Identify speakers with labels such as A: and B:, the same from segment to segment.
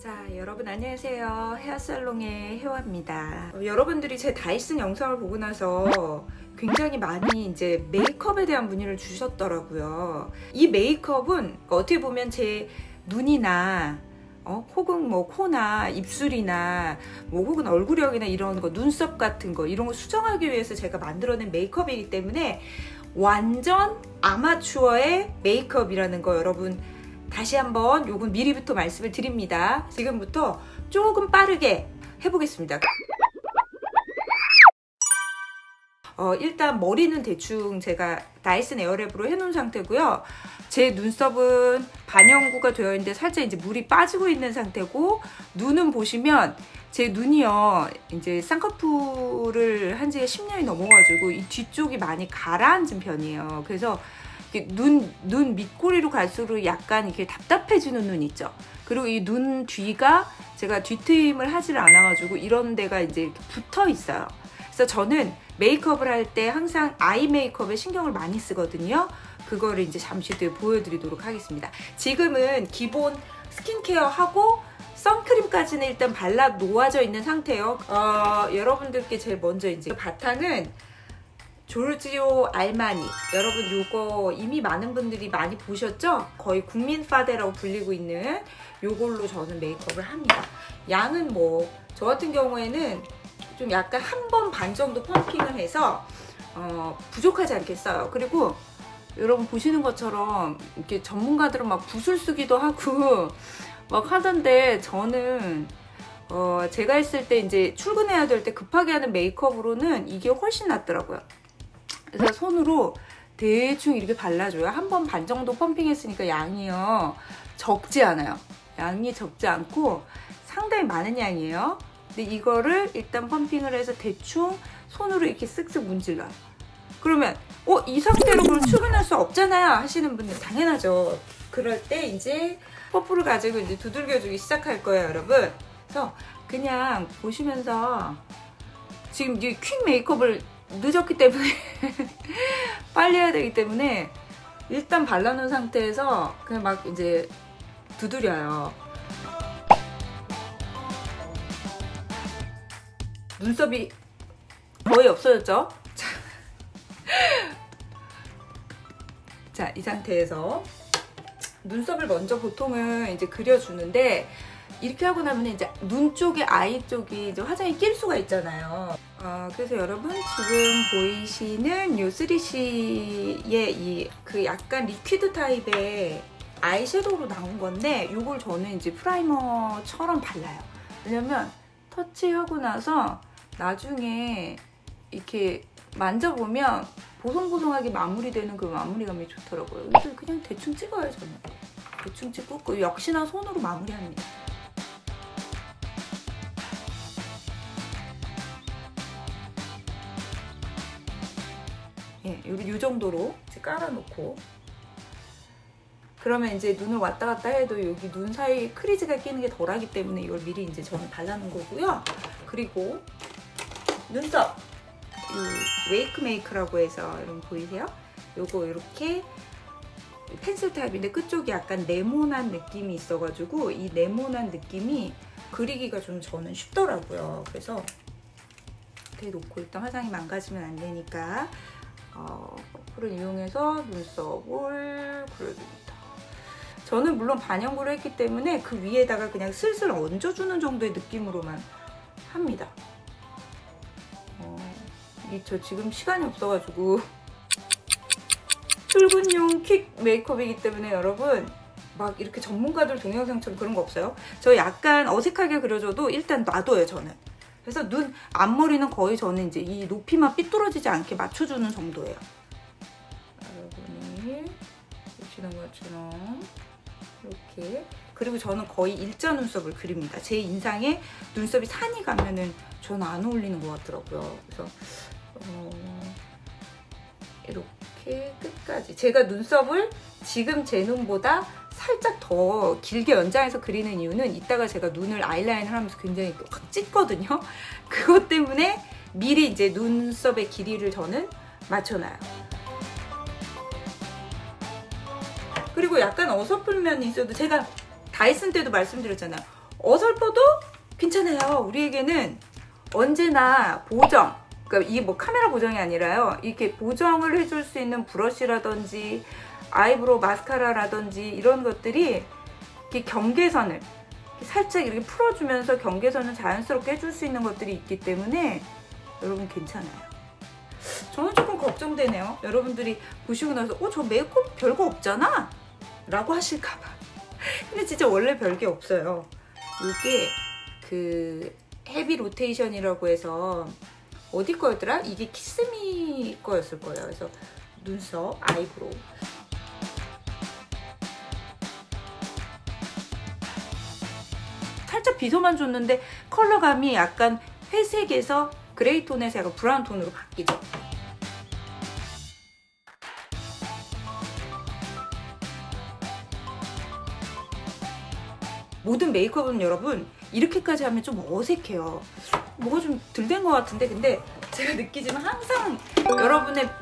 A: 자, 여러분 안녕하세요. 헤어살롱의 혜화입니다. 여러분들이 제 다이슨 영상을 보고 나서 굉장히 많이 이제 메이크업에 대한 문의를 주셨더라고요. 이 메이크업은 어떻게 보면 제 눈이나 혹은 뭐 코나 입술이나 뭐 혹은 얼굴형이나 이런 거, 눈썹 같은 거 이런 거 수정하기 위해서 제가 만들어낸 메이크업이기 때문에 완전 아마추어의 메이크업이라는 거 여러분 다시 한번 요건 미리부터 말씀을 드립니다. 지금부터 조금 빠르게 해보겠습니다. 일단 머리는 대충 제가 다이슨 에어랩으로 해놓은 상태고요. 제 눈썹은 반영구가 되어 있는데 살짝 이제 물이 빠지고 있는 상태고, 눈은 보시면 제 눈이요 이제 쌍꺼풀을 한 지 10년이 넘어가지고 이 뒤쪽이 많이 가라앉은 편이에요. 그래서 눈 밑꼬리로 갈수록 약간 이렇게 답답해지는 눈 있죠. 그리고 이 눈 뒤가 제가 뒤트임을 하질 않아가지고 이런 데가 이제 이렇게 붙어 있어요. 그래서 저는 메이크업을 할 때 항상 아이 메이크업에 신경을 많이 쓰거든요. 그거를 이제 잠시 뒤에 보여드리도록 하겠습니다. 지금은 기본 스킨케어 하고 선크림까지는 일단 발라 놓아져 있는 상태예요. 여러분들께 제일 먼저 이제 바탕은 조르지오 알마니, 여러분 요거 이미 많은 분들이 많이 보셨죠? 거의 국민 파데라고 불리고 있는 요걸로 저는 메이크업을 합니다. 양은 뭐 저 같은 경우에는 좀 약간 한 번 반 정도 펌핑을 해서 부족하지 않게 써요. 그리고 여러분 보시는 것처럼 이렇게 전문가들은 막 붓을 쓰기도 하고 막 하던데, 저는 제가 했을 때 이제 출근해야 될 때 급하게 하는 메이크업으로는 이게 훨씬 낫더라고요. 그래서 손으로 대충 이렇게 발라줘요. 한 번 반 정도 펌핑했으니까 양이요 적지 않아요. 양이 적지 않고 상당히 많은 양이에요. 근데 이거를 일단 펌핑을 해서 대충 손으로 이렇게 쓱쓱 문질러요. 그러면 이 상태로 그럼 출근할 수 없잖아요 하시는 분들 당연하죠. 그럴 때 이제 퍼프를 가지고 이제 두들겨주기 시작할 거예요, 여러분. 그래서 그냥 보시면서 지금 이제 퀵 메이크업을 늦었기 때문에 빨리 해야 되기 때문에 일단 발라놓은 상태에서 그냥 막 이제 두드려요. 눈썹이 거의 없어졌죠? 자, 이 상태에서 눈썹을 먼저 보통은 이제 그려주는데, 이렇게 하고 나면 이제 눈 쪽에 아이 쪽이 이제 화장이 낄 수가 있잖아요. 그래서 여러분 지금 보이시는 요 3CE의 이 그 약간 리퀴드 타입의 아이섀도우로 나온 건데, 요걸 저는 이제 프라이머처럼 발라요. 왜냐면 터치하고 나서 나중에 이렇게 만져보면 보송보송하게 마무리되는 그 마무리감이 좋더라고요. 그래서 그냥 대충 찍어요, 저는. 대충 찍고 역시나 손으로 마무리합니다. 예, 요 정도로 이제 깔아놓고, 그러면 이제 눈을 왔다 갔다 해도 여기 눈 사이 크리즈가 끼는 게 덜하기 때문에 이걸 미리 이제 저는 발라놓은 거고요. 그리고 눈썹, 이 웨이크 메이크라고 해서 여러분 보이세요? 요거 이렇게 펜슬 타입인데 끝쪽이 약간 네모난 느낌이 있어가지고 이 네모난 느낌이 그리기가 좀 저는 쉽더라고요. 그래서 이렇게 놓고 일단 화장이 망가지면 안 되니까 퍼프를 이용해서 눈썹을 그려줍니다. 저는 물론 반영구를 했기 때문에 그 위에다가 그냥 슬슬 얹어주는 정도의 느낌으로만 합니다. 저 지금 시간이 없어가지고 출근용 퀵 메이크업이기 때문에 여러분 막 이렇게 전문가들 동영상처럼 그런 거 없어요. 저 약간 어색하게 그려줘도 일단 놔둬요, 저는. 그래서 눈 앞머리는 거의 저는 이제 이 높이만 삐뚤어지지 않게 맞춰주는 정도예요. 여러분이 보시는 것처럼 이렇게. 그리고 저는 거의 일자 눈썹을 그립니다. 제 인상에 눈썹이 산이 가면은 저는 안 어울리는 것 같더라고요. 그래서 이렇게 끝까지. 제가 눈썹을 지금 제 눈보다 살짝 더 길게 연장해서 그리는 이유는 이따가 제가 눈을 아이라인을 하면서 굉장히 확 찢거든요. 그것 때문에 미리 이제 눈썹의 길이를 저는 맞춰놔요. 그리고 약간 어설픈 면이 있어도 제가 다이슨 때도 말씀드렸잖아요. 어설퍼도 괜찮아요. 우리에게는 언제나 보정, 그러니까 이게 뭐 카메라 보정이 아니라요. 이렇게 보정을 해줄 수 있는 브러쉬라든지 아이브로우 마스카라라든지 이런 것들이 이렇게 경계선을 살짝 이렇게 풀어주면서 경계선을 자연스럽게 해줄 수 있는 것들이 있기 때문에 여러분 괜찮아요. 저는 조금 걱정되네요. 여러분들이 보시고 나서 저 메이크업 별거 없잖아 라고 하실까봐. 근데 진짜 원래 별게 없어요. 이게 그 헤비 로테이션이라고 해서 어디 거였더라? 이게 키스미 거였을 거예요. 그래서 눈썹, 아이브로우. 살짝 빗어만 줬는데 컬러감이 약간 회색에서 그레이 톤에서 약간 브라운 톤으로 바뀌죠. 모든 메이크업은 여러분 이렇게까지 하면 좀 어색해요. 뭐가 좀 덜 된 것 같은데, 근데 제가 느끼지만 항상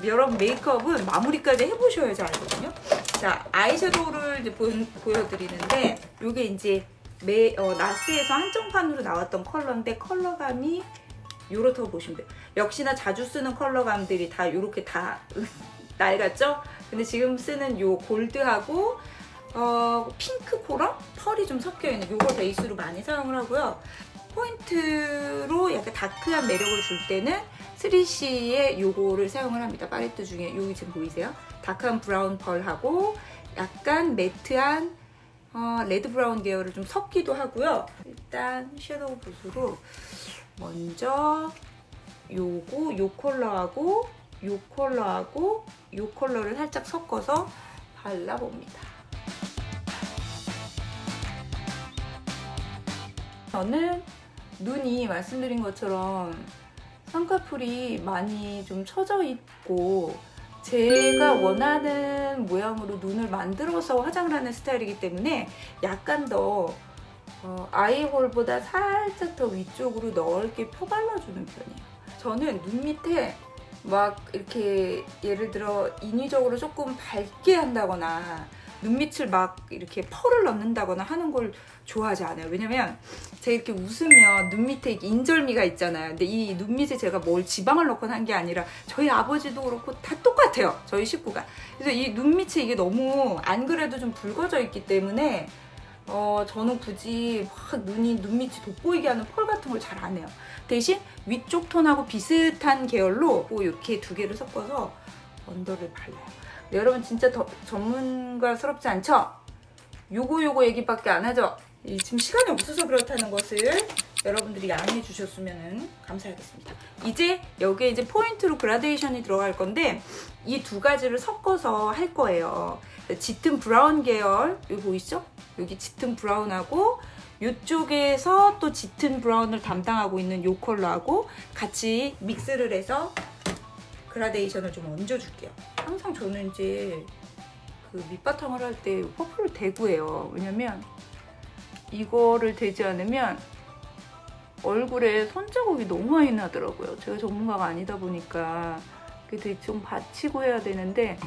A: 여러분 메이크업은 마무리까지 해보셔야지 알거든요. 자, 아이섀도우를 이제 보여드리는데 이게 이제 나스에서 한정판으로 나왔던 컬러인데 컬러감이 요렇다고 보시면 돼요. 역시나 자주 쓰는 컬러감들이 다 요렇게 다 낡았죠? 근데 지금 쓰는 요 골드하고 핑크 코랄? 펄이 좀 섞여있는 요걸 베이스로 많이 사용을 하고요. 포인트로 약간 다크한 매력을 줄 때는 3CE의 요거를 사용을 합니다. 팔레트 중에 여기 지금 보이세요? 다크한 브라운 펄하고 약간 매트한 레드 브라운 계열을 좀 섞기도 하고요. 일단 섀도우 붓으로 먼저 요 컬러하고 요 컬러하고 요 컬러를 살짝 섞어서 발라봅니다. 저는 눈이 말씀드린 것처럼 쌍꺼풀이 많이 좀 처져 있고 제가 원하는 모양으로 눈을 만들어서 화장을 하는 스타일이기 때문에 약간 더 아이홀보다 살짝 더 위쪽으로 넓게 펴발라주는 편이에요. 저는 눈 밑에 막 이렇게 예를 들어 인위적으로 조금 밝게 한다거나 눈밑을 막 이렇게 펄을 넣는다거나 하는 걸 좋아하지 않아요. 왜냐면 제가 이렇게 웃으면 눈밑에 인절미가 있잖아요. 근데 이 눈밑에 제가 뭘 지방을 넣거나 한 게 아니라 저희 아버지도 그렇고 다 똑같아요. 저희 식구가. 그래서 이 눈밑이 이게 너무 안 그래도 좀 붉어져 있기 때문에 저는 굳이 막 눈밑이 돋보이게 하는 펄 같은 걸 잘 안 해요. 대신 위쪽 톤하고 비슷한 계열로 이렇게 두 개를 섞어서 언더를 발라요. 여러분 진짜 더 전문가스럽지 않죠? 요거 얘기밖에 안 하죠? 지금 시간이 없어서 그렇다는 것을 여러분들이 양해해 주셨으면 감사하겠습니다. 이제 여기에 이제 포인트로 그라데이션이 들어갈 건데 이 두 가지를 섞어서 할 거예요. 짙은 브라운 계열, 여기 보이시죠? 여기 짙은 브라운하고 이쪽에서 또 짙은 브라운을 담당하고 있는 이 컬러하고 같이 믹스를 해서 그라데이션을 좀 얹어줄게요. 항상 저는 이제 그 밑바탕을 할 때 퍼플을 대고 해요. 왜냐면 이거를 대지 않으면 얼굴에 손자국이 너무 많이 나더라고요. 제가 전문가가 아니다 보니까 그게 되게 좀 받치고 해야 되는데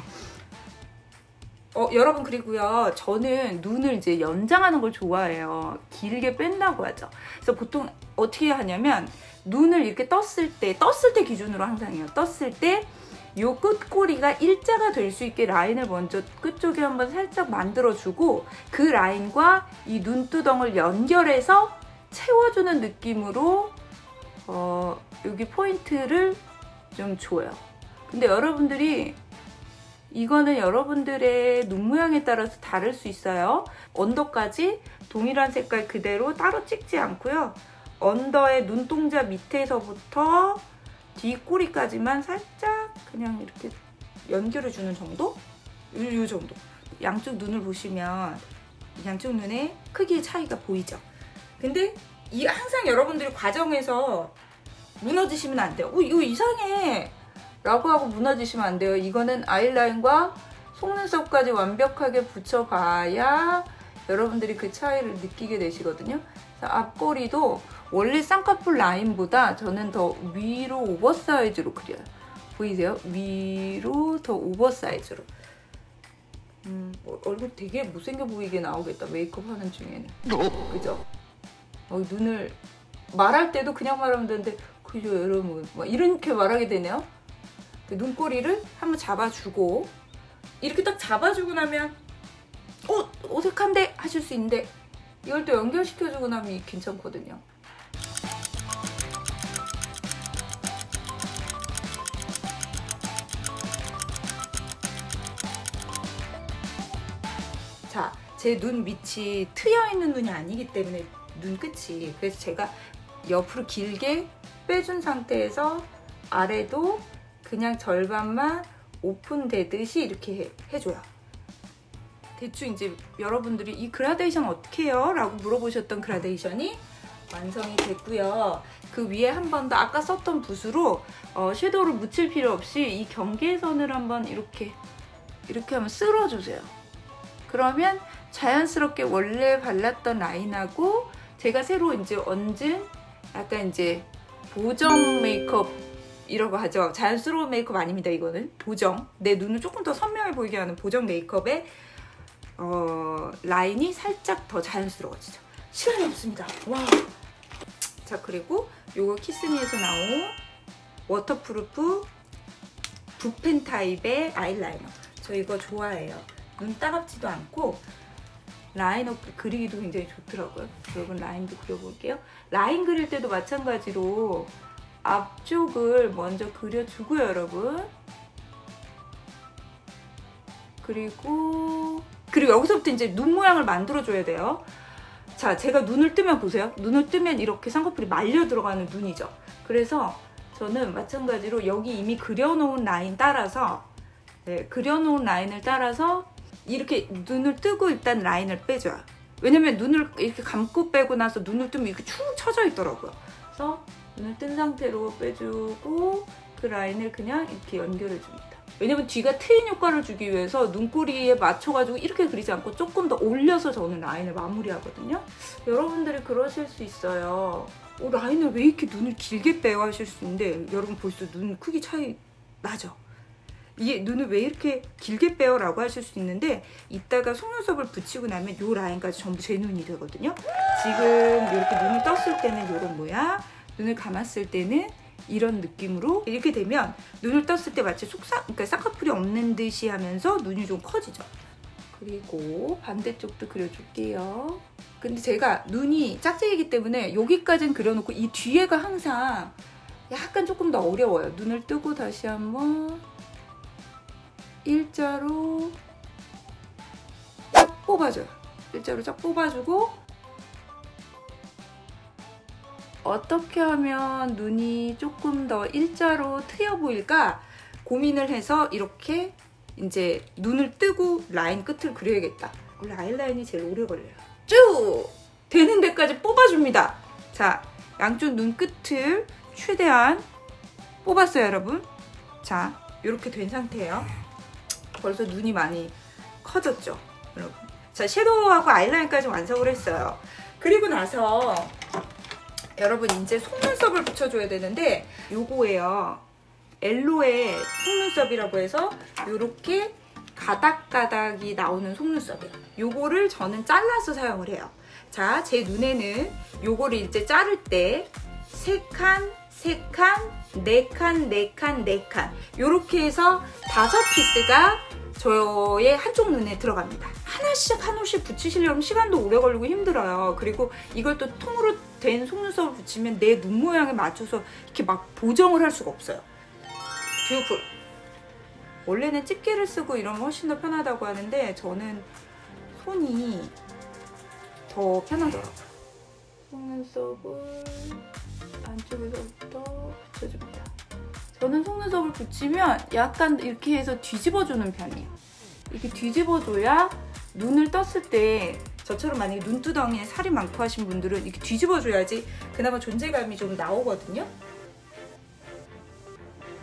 A: 여러분 그리고요. 저는 눈을 이제 연장하는 걸 좋아해요. 길게 뺀다고 하죠. 그래서 보통 어떻게 하냐면 눈을 이렇게 떴을 때 기준으로 항상 해요. 떴을 때 요 끝꼬리가 일자가 될 수 있게 라인을 먼저 끝쪽에 한번 살짝 만들어주고 그 라인과 이 눈두덩을 연결해서 채워주는 느낌으로 여기 포인트를 좀 줘요. 근데 여러분들이 이거는 여러분들의 눈 모양에 따라서 다를 수 있어요. 언더까지 동일한 색깔 그대로 따로 찍지 않고요. 언더의 눈동자 밑에서부터 뒷꼬리까지만 살짝 그냥 이렇게 연결해주는 정도? 이 정도. 양쪽 눈을 보시면 양쪽 눈의 크기의 차이가 보이죠? 근데 항상 여러분들이 과정에서 무너지시면 안 돼요. 이거 이상해! 라고 하고 무너지시면 안 돼요. 이거는 아이라인과 속눈썹까지 완벽하게 붙여봐야 여러분들이 그 차이를 느끼게 되시거든요. 앞꼬리도 원래 쌍꺼풀 라인보다 저는 더 위로 오버사이즈로 그려요. 보이세요? 위로 더 오버사이즈로. 얼굴 되게 못생겨 보이게 나오겠다. 메이크업 하는 중에는. 그죠? 눈을 말할 때도 그냥 말하면 되는데 그죠 여러분 막 이렇게 말하게 되네요. 눈꼬리를 한번 잡아주고 이렇게 딱 잡아주고 나면 어색한데 하실 수 있는데 이걸 또 연결시켜주고 나면 괜찮거든요. 자, 제 눈 밑이 트여있는 눈이 아니기 때문에 눈끝이, 그래서 제가 옆으로 길게 빼준 상태에서 아래도 그냥 절반만 오픈되듯이 이렇게 해줘요. 대충 이제 여러분들이 이 그라데이션 어떻게 해요? 라고 물어보셨던 그라데이션이 완성이 됐고요. 그 위에 한 번 더 아까 썼던 붓으로 섀도우를 묻힐 필요 없이 이 경계선을 한번 이렇게 한번 쓸어주세요. 그러면 자연스럽게 원래 발랐던 라인하고 제가 새로 이제 얹은 약간 이제 보정 메이크업이라고 하죠. 자연스러운 메이크업 아닙니다. 이거는 보정. 내 눈을 조금 더 선명해 보이게 하는 보정 메이크업에 라인이 살짝 더 자연스러워지죠. 시간이 없습니다. 와. 자, 그리고 요거 키스미에서 나온 워터프루프 붓펜 타입의 아이라이너. 저 이거 좋아해요. 눈 따갑지도 않고 라인업 그리기도 굉장히 좋더라고요. 여러분 라인도 그려볼게요. 라인 그릴 때도 마찬가지로 앞쪽을 먼저 그려주고요, 여러분. 그리고 여기서부터 이제 눈 모양을 만들어줘야 돼요. 자, 제가 눈을 뜨면 보세요. 눈을 뜨면 이렇게 쌍꺼풀이 말려 들어가는 눈이죠. 그래서 저는 마찬가지로 여기 이미 그려놓은 라인 따라서 그려놓은 라인을 따라서 이렇게 눈을 뜨고 일단 라인을 빼줘요. 왜냐면 눈을 이렇게 감고 빼고 나서 눈을 뜨면 이렇게 축 처져 있더라고요. 그래서 눈을 뜬 상태로 빼주고 그 라인을 그냥 이렇게 연결해 줍니다. 왜냐면 뒤가 트인 효과를 주기 위해서 눈꼬리에 맞춰가지고 이렇게 그리지 않고 조금 더 올려서 저는 라인을 마무리하거든요. 여러분들이 그러실 수 있어요. 라인을 왜 이렇게 눈을 길게 빼요 하실 수 있는데 여러분 벌써 눈 크기 차이 나죠? 이게 눈을 왜 이렇게 길게 빼요? 라고 하실 수 있는데 이따가 속눈썹을 붙이고 나면 이 라인까지 전부 제 눈이 되거든요. 지금 이렇게 눈을 떴을 때는 이런 모양, 눈을 감았을 때는 이런 느낌으로 이렇게 되면 눈을 떴을 때 마치 그러니까 쌍꺼풀이 없는 듯이 하면서 눈이 좀 커지죠. 그리고 반대쪽도 그려줄게요. 근데 제가 눈이 짝짝이기 때문에 여기까지는 그려놓고 이 뒤에가 항상 약간 조금 더 어려워요. 눈을 뜨고 다시 한번 일자로 쫙 뽑아줘요. 일자로 쫙 뽑아주고 어떻게 하면 눈이 조금 더 일자로 트여 보일까 고민을 해서 이렇게 이제 눈을 뜨고 라인 끝을 그려야겠다. 원래 아이라인이 제일 오래 걸려요. 쭉 되는 데까지 뽑아줍니다. 자, 양쪽 눈 끝을 최대한 뽑았어요, 여러분. 자, 이렇게 된 상태예요. 벌써 눈이 많이 커졌죠, 여러분. 자, 섀도우하고 아이라인까지 완성을 했어요. 그리고 나서 여러분 이제 속눈썹을 붙여줘야 되는데 요거예요. 엘로의 속눈썹이라고 해서 요렇게 가닥가닥이 나오는 속눈썹이에요. 요거를 저는 잘라서 사용을 해요. 자, 제 눈에는 요거를 이제 자를 때 3칸, 3칸, 4칸, 4칸, 4칸 요렇게 해서 5피스가 저의 한쪽 눈에 들어갑니다. 하나씩 하나씩 붙이시려면 시간도 오래 걸리고 힘들어요. 그리고 이걸 또 통으로 된 속눈썹을 붙이면 내 눈 모양에 맞춰서 이렇게 막 보정을 할 수가 없어요. 뷰티풀. 원래는 집게를 쓰고 이러면 훨씬 더 편하다고 하는데 저는 손이 더 편하더라고요. 속눈썹을 안쪽에서부터 붙여줍니다. 저는 속눈썹을 붙이면 약간 이렇게 해서 뒤집어주는 편이에요. 이렇게 뒤집어줘야 눈을 떴을 때 저처럼 만약에 눈두덩이에 살이 많고 하신 분들은 이렇게 뒤집어줘야지 그나마 존재감이 좀 나오거든요.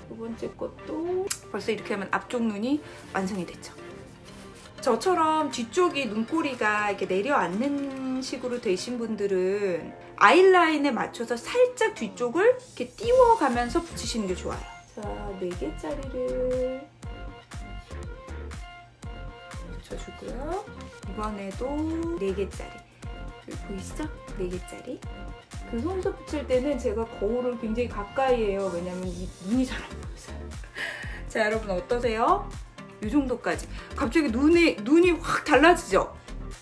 A: 두 번째 것도 벌써 이렇게 하면 앞쪽 눈이 완성이 됐죠. 저처럼 뒤쪽이 눈꼬리가 이렇게 내려앉는 식으로 되신 분들은 아이라인에 맞춰서 살짝 뒤쪽을 이렇게 띄워가면서 붙이시는 게 좋아요. 자, 4개짜리를 붙여주고요. 이번에도 4개짜리. 보이시죠? 4개짜리. 그 속눈썹 붙일 때는 제가 거울을 굉장히 가까이 해요. 왜냐면 이 눈이 잘 안 보여서요. 자, 여러분 어떠세요? 이 정도까지. 갑자기 눈이 확 달라지죠?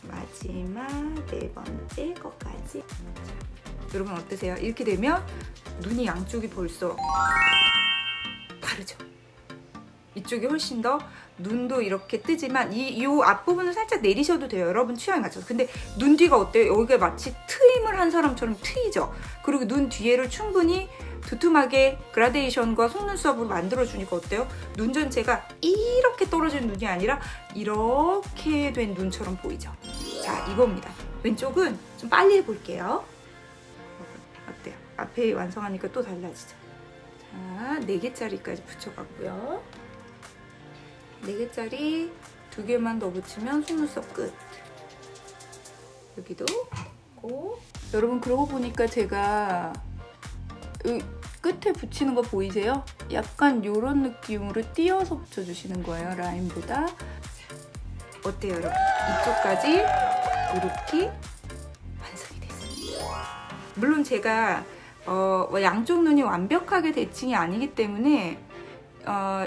A: 마지막 4번째 것까지. 자, 여러분 어떠세요? 이렇게 되면 눈이 양쪽이 벌써 다르죠? 이쪽이 훨씬 더 눈도 이렇게 뜨지만 이 앞부분은 살짝 내리셔도 돼요. 여러분 취향에 맞춰서. 근데 눈 뒤가 어때요? 여기가 마치 트임을 한 사람처럼 트이죠? 그리고 눈 뒤에를 충분히 두툼하게 그라데이션과 속눈썹으로 만들어주니까 어때요? 눈 전체가 이렇게 떨어진 눈이 아니라 이렇게 된 눈처럼 보이죠? 자, 이겁니다. 왼쪽은 좀 빨리 해볼게요. 어때요? 앞에 완성하니까 또 달라지죠? 자, 4개짜리까지 붙여봤고요. 4개짜리 2개만 더 붙이면 속눈썹 끝. 여기도 있고. 여러분 그러고 보니까 제가 이 끝에 붙이는 거 보이세요? 약간 이런 느낌으로 띄어서 붙여주시는 거예요. 라인보다. 어때요 여러분? 이쪽까지 이렇게 완성이 됐습니다. 물론 제가 양쪽 눈이 완벽하게 대칭이 아니기 때문에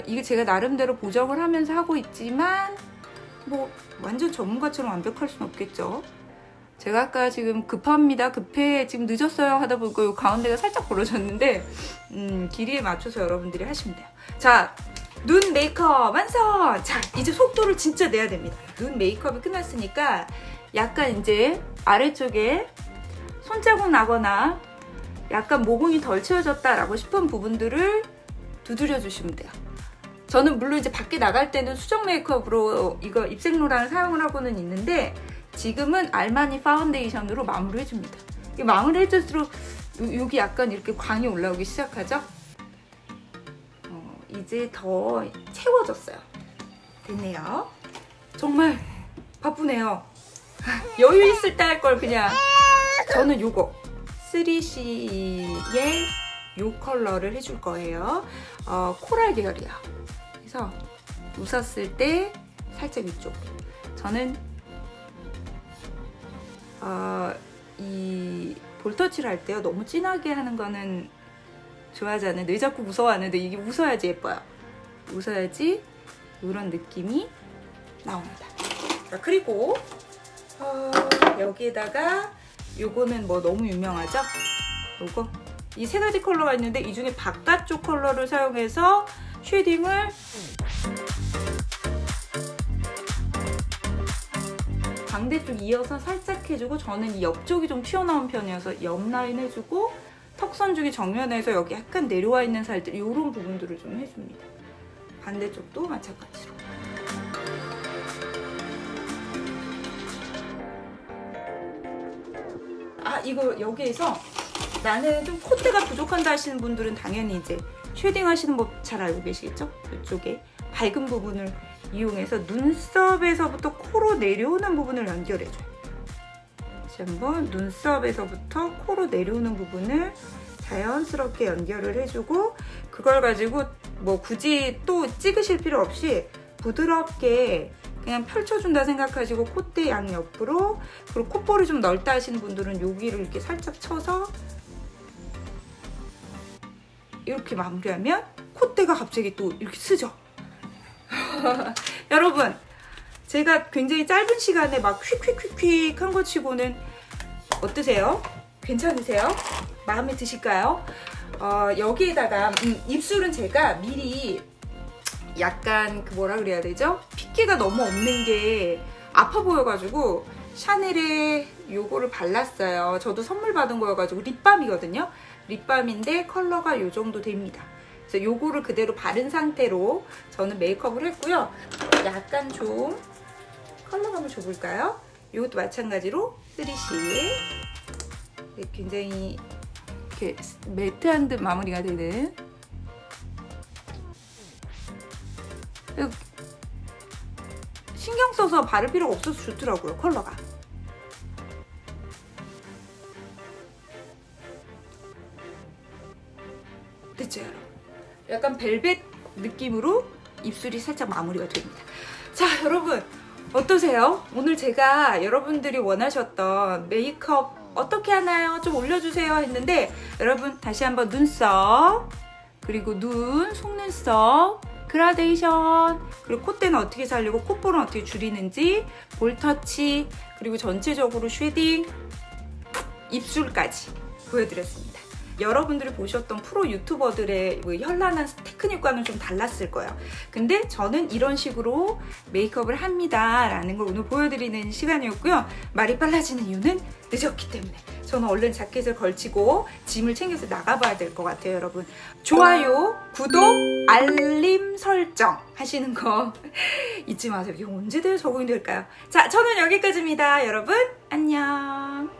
A: 이게 제가 나름대로 보정을 하면서 하고 있지만 뭐 완전 전문가처럼 완벽할 수는 없겠죠. 제가 아까 지금 급합니다. 급해 지금 늦었어요 하다 보니까 이 가운데가 살짝 벌어졌는데 길이에 맞춰서 여러분들이 하시면 돼요. 자, 눈 메이크업 완성! 자, 이제 속도를 진짜 내야 됩니다. 눈 메이크업이 끝났으니까 약간 이제 아래쪽에 손자국 나거나 약간 모공이 덜 채워졌다라고 싶은 부분들을 두드려 주시면 돼요. 저는 물론 이제 밖에 나갈 때는 수정 메이크업으로 이거 입생로랑을 사용을 하고는 있는데 지금은 알마니 파운데이션으로 마무리 해줍니다. 마무리 해줄수록 여기 약간 이렇게 광이 올라오기 시작하죠? 이제 더 채워졌어요. 됐네요. 정말 바쁘네요. 여유 있을 때 할 걸 그냥. 저는 요거 3CE의 요 컬러를 해줄 거예요. 코랄 계열이야. 그래서 웃었을 때 살짝 이쪽. 저는 이 볼터치를 할 때요 너무 진하게 하는 거는 좋아하지 않는데 왜 자꾸 무서워하는데 이게 웃어야지 예뻐요. 웃어야지 이런 느낌이 나옵니다. 자, 그리고 여기에다가 요거는 뭐 너무 유명하죠? 요거 이 3가지 컬러가 있는데 이 중에 바깥쪽 컬러를 사용해서 쉐딩을 광대쪽 이어서 살짝 해주고 저는 이 옆쪽이 좀 튀어나온 편이어서 옆 라인 해주고 턱선 중에 정면에서 여기 약간 내려와 있는 살들 이런 부분들을 좀 해줍니다. 반대쪽도 마찬가지로. 이거 여기에서 나는 좀 콧대가 부족한다 하시는 분들은 당연히 이제 쉐딩 하시는 법 잘 알고 계시겠죠? 이쪽에 밝은 부분을 이용해서 눈썹에서부터 코로 내려오는 부분을 연결해줘요. 다시 한번 눈썹에서부터 코로 내려오는 부분을 자연스럽게 연결을 해주고 그걸 가지고 뭐 굳이 또 찍으실 필요 없이 부드럽게 그냥 펼쳐준다 생각하시고 콧대 양옆으로 그리고 콧볼이 좀 넓다 하시는 분들은 여기를 이렇게 살짝 쳐서 이렇게 마무리하면 콧대가 갑자기 또 이렇게 쓰죠. 여러분 제가 굉장히 짧은 시간에 막 퀵퀵퀵퀵 한 거 치고는 어떠세요? 괜찮으세요? 마음에 드실까요? 여기에다가 입술은 제가 미리 약간 그 뭐라 그래야 되죠? 핏기가 너무 없는 게 아파 보여가지고 샤넬에 요거를 발랐어요. 저도 선물 받은 거여가지고 립밤이거든요. 립밤인데 컬러가 요 정도 됩니다. 그래서 요거를 그대로 바른 상태로 저는 메이크업을 했고요. 약간 좀 컬러감을 줘볼까요? 이것도 마찬가지로 3CE 굉장히 이렇게 매트한 듯 마무리가 되는 신경 써서 바를 필요가 없어서 좋더라고요. 컬러가. 됐죠 여러분? 약간 벨벳 느낌으로 입술이 살짝 마무리가 됩니다. 자 여러분 어떠세요? 오늘 제가 여러분들이 원하셨던 메이크업 어떻게 하나요? 좀 올려주세요 했는데 여러분 다시 한번 눈썹 그리고 눈, 속눈썹 그라데이션 그리고 콧대는 어떻게 살리고 콧볼은 어떻게 줄이는지 볼터치 그리고 전체적으로 쉐딩 입술까지 보여드렸습니다. 여러분들이 보셨던 프로 유튜버들의 현란한 테크닉과는 좀 달랐을 거예요. 근데 저는 이런 식으로 메이크업을 합니다 라는 걸 오늘 보여드리는 시간이었고요. 말이 빨라지는 이유는 늦었기 때문에 저는 얼른 자켓을 걸치고 짐을 챙겨서 나가봐야 될 것 같아요. 여러분 좋아요, 구독, 알림 설정 하시는 거 잊지 마세요. 이게 언제 적응이 될까요? 자, 저는 여기까지입니다. 여러분 안녕.